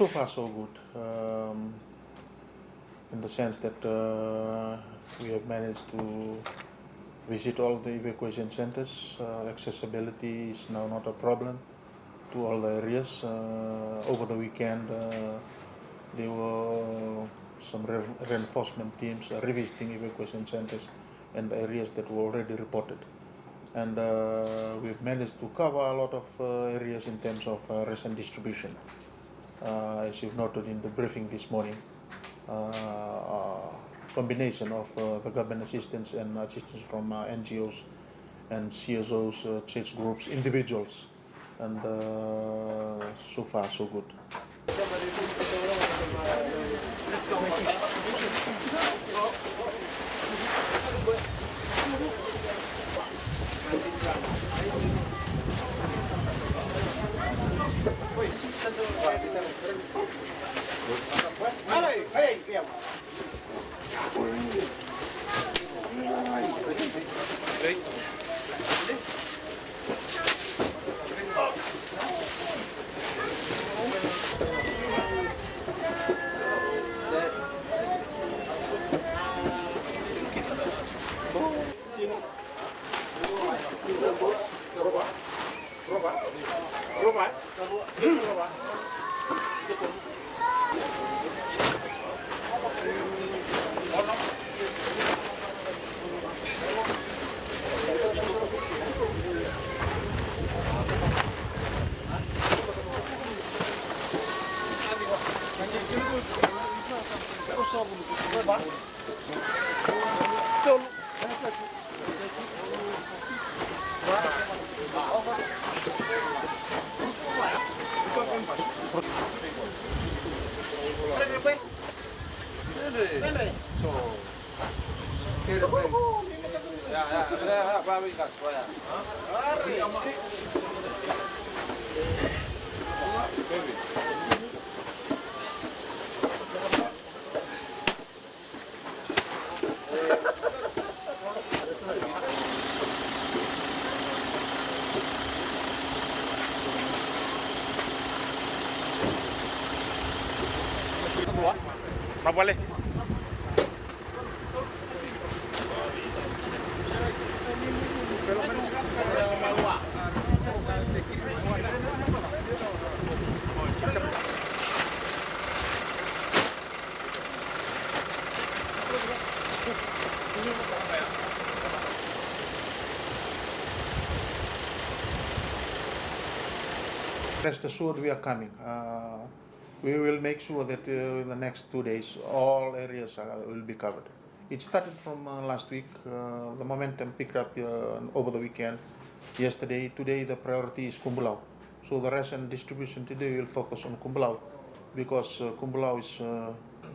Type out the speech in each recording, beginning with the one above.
So far, so good. In the sense that we have managed to visit all the evacuation centers. Accessibility is now not a problem to all the areas. Over the weekend, there were some reinforcement teams revisiting evacuation centers and the areas that were already reported. And we've managed to cover a lot of areas in terms of ration distribution. As you've noted in the briefing this morning, combination of the government assistance and assistance from NGOs and CSOs, church groups, individuals, and so far so good. No boleh. Rest assured, we are coming. We will make sure that in the next 2 days, all areas will be covered. It started from last week. The momentum picked up over the weekend. Yesterday, today, the priority is Kumbulau. So the ration distribution today will focus on Kumbulau because Kumbulau is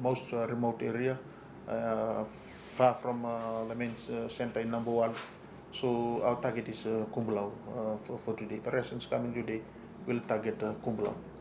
most remote area, far from the main center in number 1. So our target is Kumbulau for today. The rations coming today will target Kumbulau.